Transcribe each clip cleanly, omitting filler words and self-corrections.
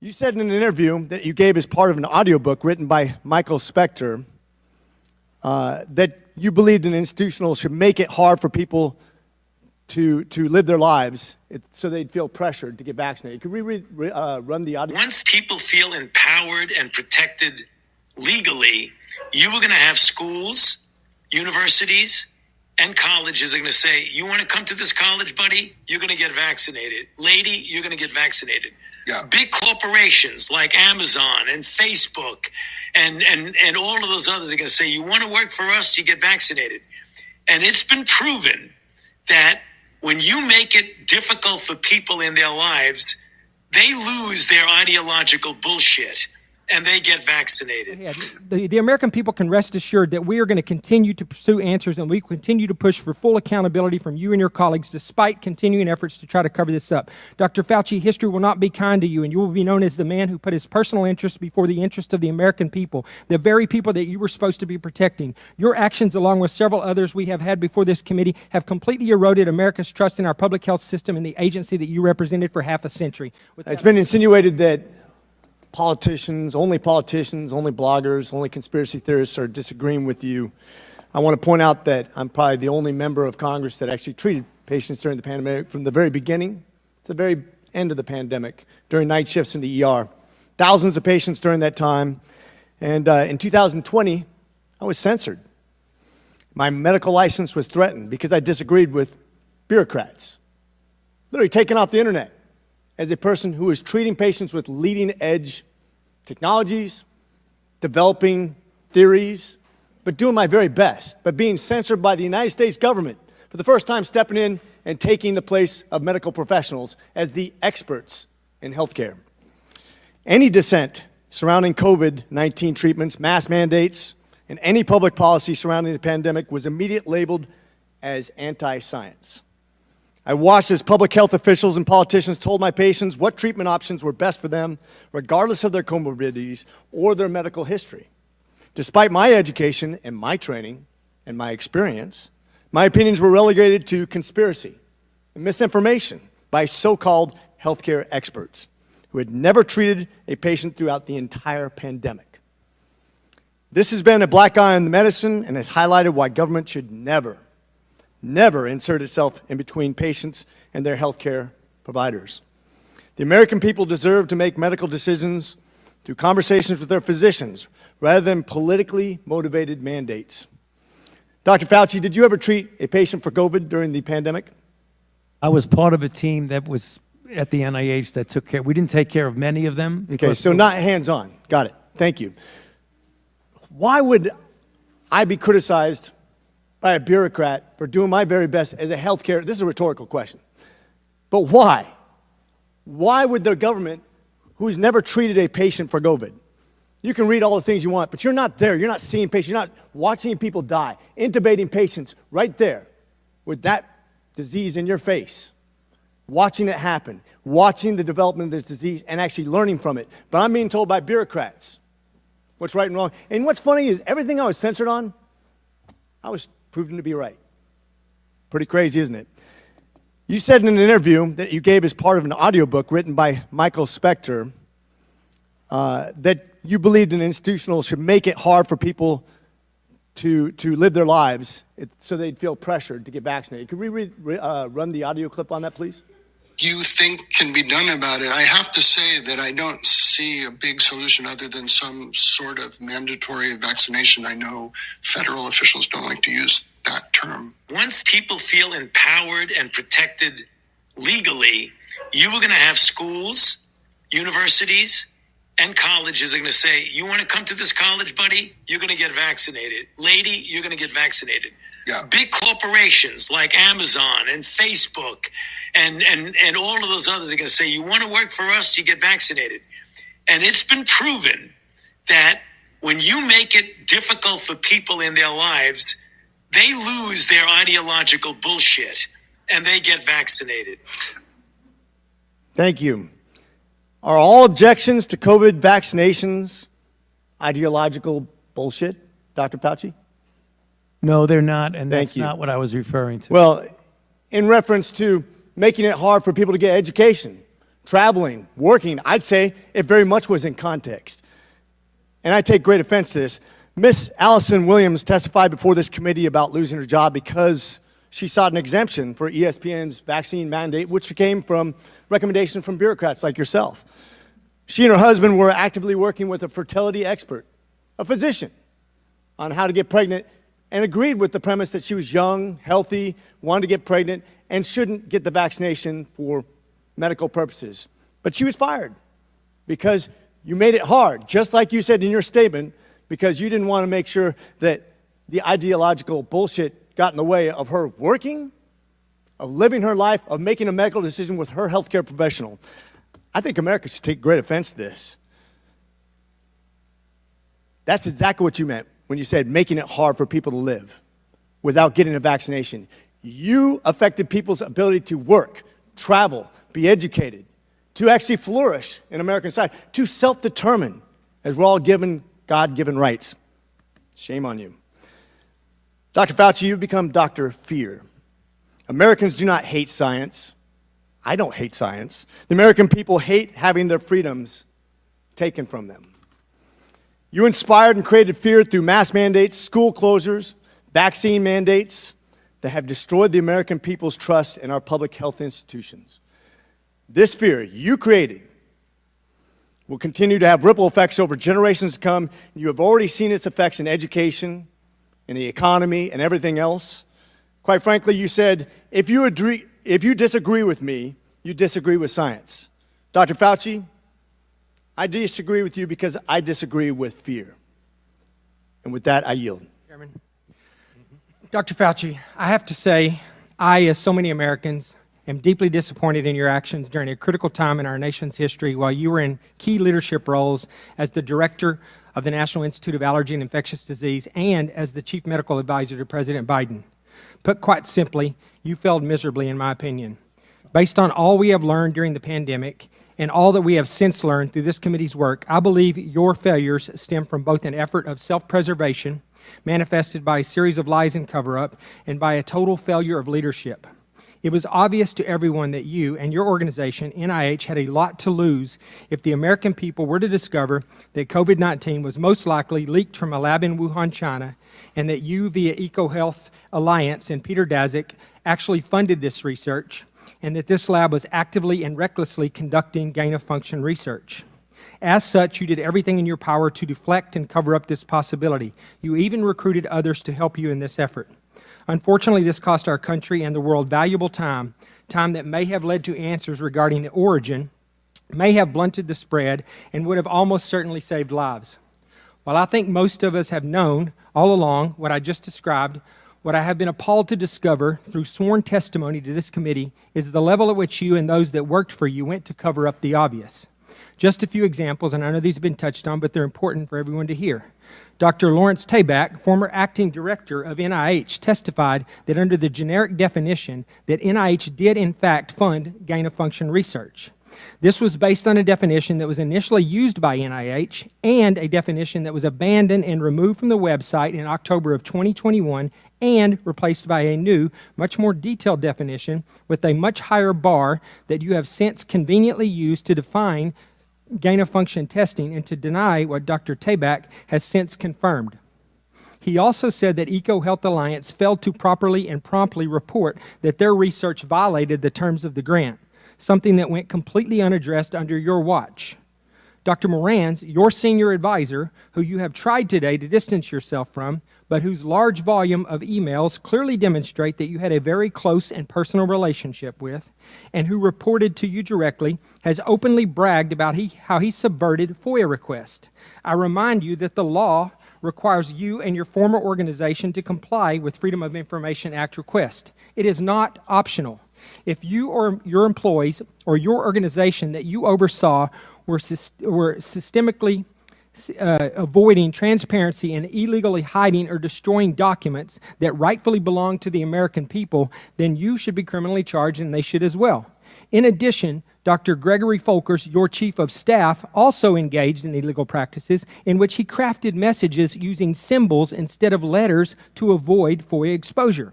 You said in an interview that you gave as part of an audiobook written by Michael Spector that you believed an institutional should make it hard for people to live their lives so they'd feel pressured to get vaccinated. Could we run the audio? Once people feel empowered and protected legally, you are going to have schools, universities, and colleges are going to say, you want to come to this college, buddy? You're going to get vaccinated. Lady, you're going to get vaccinated. Yeah. Big corporations like Amazon and Facebook and all of those others are going to say, you want to work for us, you get vaccinated. And it's been proven that when you make it difficult for people in their lives, they lose their ideological bullshit and they get vaccinated. Yeah, the American people can rest assured that we are going to continue to pursue answers and we continue to push for full accountability from you and your colleagues despite continuing efforts to try to cover this up. Dr. Fauci, history will not be kind to you and you will be known as the man who put his personal interests before the interest of the American people, the very people that you were supposed to be protecting. Your actions, along with several others we have had before this committee, have completely eroded America's trust in our public health system and the agency that you represented for half a century. It's been insinuated that politicians, only bloggers, only conspiracy theorists are disagreeing with you. I want to point out that I'm probably the only member of Congress that actually treated patients during the pandemic from the very beginning to the very end of the pandemic, during night shifts in the ER. Thousands of patients during that time. And in 2020, I was censored. My medical license was threatened because I disagreed with bureaucrats. Literally taken off the internet as a person who is treating patients with leading-edge technologies, developing theories, but doing my very best, but being censored by the United States government for the first time, stepping in and taking the place of medical professionals as the experts in healthcare. Any dissent surrounding COVID-19 treatments, mask mandates, and any public policy surrounding the pandemic was immediately labeled as anti-science. I watched as public health officials and politicians told my patients what treatment options were best for them, regardless of their comorbidities or their medical history. Despite my education and my training and my experience, my opinions were relegated to conspiracy and misinformation by so-called healthcare experts who had never treated a patient throughout the entire pandemic. This has been a black eye on the medicine and has highlighted why government should never insert itself in between patients and their healthcare providers. The American people deserve to make medical decisions through conversations with their physicians rather than politically motivated mandates. Dr. Fauci, did you ever treat a patient for COVID during the pandemic? I was part of a team that was at the NIH that took care. We didn't take care of many of them. Okay, so not hands-on. Got it. Thank you. Why would I be criticized by a bureaucrat for doing my very best as a healthcare, this is a rhetorical question, but why? Why would the government, who's never treated a patient for COVID, you can read all the things you want, but you're not there, you're not seeing patients, you're not watching people die, intubating patients right there with that disease in your face, watching it happen, watching the development of this disease and actually learning from it. But I'm being told by bureaucrats what's right and wrong. And what's funny is everything I was censored on, I was proven to be right. Pretty crazy, isn't it? You said in an interview that you gave as part of an audiobook written by Michael Spector that you believed an institutional should make it hard for people to live their lives so they'd feel pressured to get vaccinated. Could we run the audio clip on that, please? You think can be done about it. I have to say that I don't see a big solution other than some sort of mandatory vaccination. I know federal officials don't like to use that term. Once people feel empowered and protected legally, you are going to have schools, universities, and colleges are going to say, you want to come to this college, buddy? You're going to get vaccinated. Lady, you're going to get vaccinated. Yeah. Big corporations like Amazon and Facebook and all of those others are going to say, you want to work for us, you get vaccinated. And it's been proven that when you make it difficult for people in their lives, they lose their ideological bullshit and they get vaccinated. Thank you. Are all objections to COVID vaccinations ideological bullshit, Dr. Fauci? No, they're not, and Thank that's you. not what I was referring to. Well, in reference to making it hard for people to get education, traveling, working, I'd say it very much was in context. And I take great offense to this. Miss Allison Williams testified before this committee about losing her job because she sought an exemption for ESPN's vaccine mandate, which came from recommendation from bureaucrats like yourself. She and her husband were actively working with a fertility expert, a physician, on how to get pregnant, and agreed with the premise that she was young, healthy, wanted to get pregnant, and shouldn't get the vaccination for medical purposes. But she was fired because you made it hard, just like you said in your statement, because you didn't want to make sure that the ideological bullshit got in the way of her working, of living her life, of making a medical decision with her healthcare professional. I think America should take great offense to this. That's exactly what you meant when you said making it hard for people to live without getting a vaccination. You affected people's ability to work, travel, be educated, to actually flourish in American society, to self-determine, as we're all given God-given rights. Shame on you. Dr. Fauci, you've become Dr. Fear. Americans do not hate science. I don't hate science. The American people hate having their freedoms taken from them. You inspired and created fear through mask mandates, school closures, vaccine mandates that have destroyed the American people's trust in our public health institutions. This fear you created will continue to have ripple effects over generations to come. You have already seen its effects in education, in the economy, and everything else. Quite frankly, you said, if you disagree with me, you disagree with science. Dr. Fauci, I disagree with you because I disagree with fear. And with that, I yield. Chairman. Dr. Fauci, I have to say, I, as so many Americans, am deeply disappointed in your actions during a critical time in our nation's history while you were in key leadership roles as the director of the National Institute of Allergy and Infectious Disease and as the chief medical advisor to President Biden. Put quite simply, you failed miserably, in my opinion. Based on all we have learned during the pandemic and all that we have since learned through this committee's work, I believe your failures stem from both an effort of self-preservation, manifested by a series of lies and cover-up, and by a total failure of leadership. It was obvious to everyone that you and your organization, NIH, had a lot to lose if the American people were to discover that COVID-19 was most likely leaked from a lab in Wuhan, China, and that you, via EcoHealth Alliance and Peter Daszak, actually funded this research, and that this lab was actively and recklessly conducting gain-of-function research. As such, you did everything in your power to deflect and cover up this possibility. You even recruited others to help you in this effort. Unfortunately, this cost our country and the world valuable time that may have led to answers regarding the origin, may have blunted the spread, and would have almost certainly saved lives. While I think most of us have known all along what I just described, what I have been appalled to discover through sworn testimony to this committee is the level at which you and those that worked for you went to cover up the obvious. Just a few examples, and I know these have been touched on, but they're important for everyone to hear. Dr. Lawrence Tabak, former acting director of NIH, testified that under the generic definition that NIH did in fact fund gain-of-function research. This was based on a definition that was initially used by NIH and a definition that was abandoned and removed from the website in October of 2021 and replaced by a new, much more detailed definition with a much higher bar that you have since conveniently used to define gain-of-function testing and to deny what Dr. Tabak has since confirmed. He also said that EcoHealth Alliance failed to properly and promptly report that their research violated the terms of the grant, something that went completely unaddressed under your watch. Dr. Morans, your senior advisor, who you have tried today to distance yourself from, but whose large volume of emails clearly demonstrate that you had a very close and personal relationship with, and who reported to you directly, has openly bragged about how he subverted FOIA requests. I remind you that the law requires you and your former organization to comply with Freedom of Information Act requests. It is not optional. If you or your employees or your organization that you oversaw were systemically avoiding transparency and illegally hiding or destroying documents that rightfully belong to the American people, then you should be criminally charged, and they should as well. In addition, Dr. Gregory Folkers, your chief of staff, also engaged in illegal practices in which he crafted messages using symbols instead of letters to avoid FOIA exposure.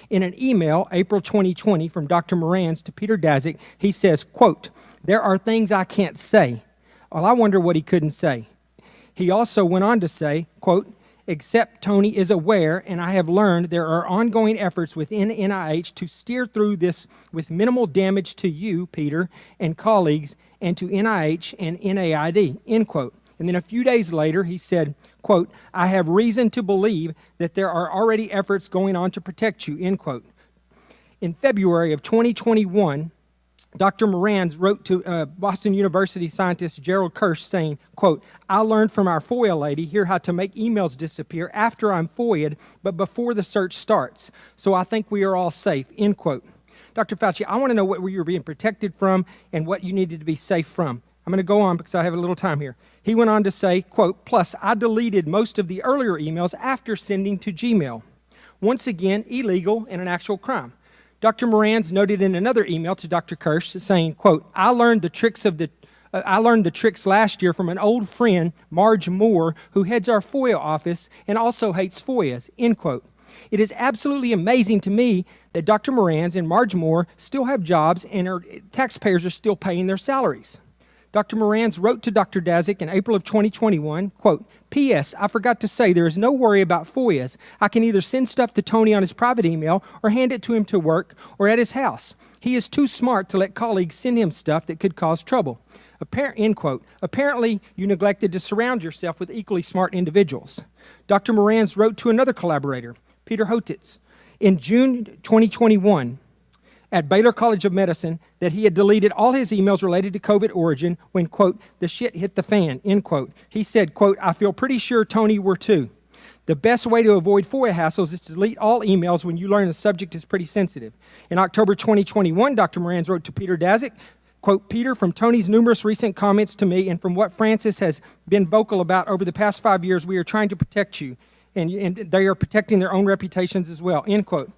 In an email, April 2020, from Dr. Morans to Peter Daszak, he says, quote, "There are things I can't say." Well, I wonder what he couldn't say. He also went on to say, quote, "Except Tony is aware, and I have learned there are ongoing efforts within NIH to steer through this with minimal damage to you, Peter, and colleagues, and to NIH and NAID," end quote. And then a few days later, he said, quote, "I have reason to believe that there are already efforts going on to protect you," end quote. In February of 2021, Dr. Morans wrote to Boston University scientist Gerald Kirsch saying, quote, "I learned from our FOIA lady here how to make emails disappear after I'm FOIA'd, but before the search starts. So I think we are all safe," end quote. Dr. Fauci, I want to know what you were being protected from and what you needed to be safe from. I'm going to go on because I have a little time here. He went on to say, quote, "Plus, I deleted most of the earlier emails after sending to Gmail. Once again, illegal and an actual crime." Dr. Morans noted in another email to Dr. Kirsch saying, quote, I learned the tricks last year from an old friend, Marge Moore, who heads our FOIA office and also hates FOIAs," end quote. It is absolutely amazing to me that Dr. Morans and Marge Moore still have jobs and taxpayers are still paying their salaries. Dr. Morans wrote to Dr. Daszak in April of 2021, quote, "P.S. I forgot to say there is no worry about FOIAs. I can either send stuff to Tony on his private email or hand it to him to work or at his house. He is too smart to let colleagues send him stuff that could cause trouble." End quote. Apparently, you neglected to surround yourself with equally smart individuals. Dr. Morans wrote to another collaborator, Peter Hotitz, in June 2021, at Baylor College of Medicine, that he had deleted all his emails related to COVID origin when, quote, "the shit hit the fan," end quote. He said, quote, "I feel pretty sure Tony were too. The best way to avoid FOIA hassles is to delete all emails when you learn the subject is pretty sensitive." In October 2021, Dr. Morans wrote to Peter Daszak, quote, "Peter, from Tony's numerous recent comments to me and from what Francis has been vocal about over the past 5 years, we are trying to protect you, and they are protecting their own reputations as well," end quote.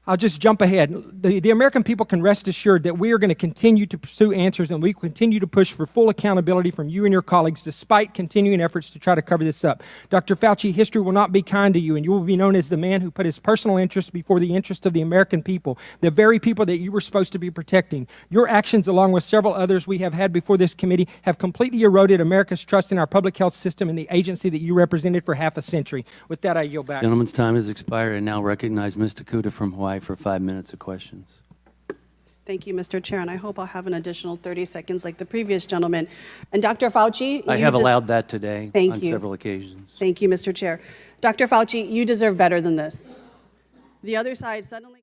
I'll just jump ahead. The American people can rest assured that we are going to continue to pursue answers and we continue to push for full accountability from you and your colleagues despite continuing efforts to try to cover this up. Dr. Fauci, history will not be kind to you and you will be known as the man who put his personal interests before the interest of the American people, the very people that you were supposed to be protecting. Your actions, along with several others we have had before this committee, have completely eroded America's trust in our public health system and the agency that you represented for half a century. With that, I yield back. Gentleman's time has expired. I now recognize Ms. Takuda from Hawaii for 5 minutes of questions. Thank you, Mr. Chair, and I hope I'll have an additional 30 seconds like the previous gentleman. And Dr. Fauci, I have allowed that today on you. several occasions. Thank you, Mr. Chair. Dr. Fauci, you deserve better than this. The other side suddenly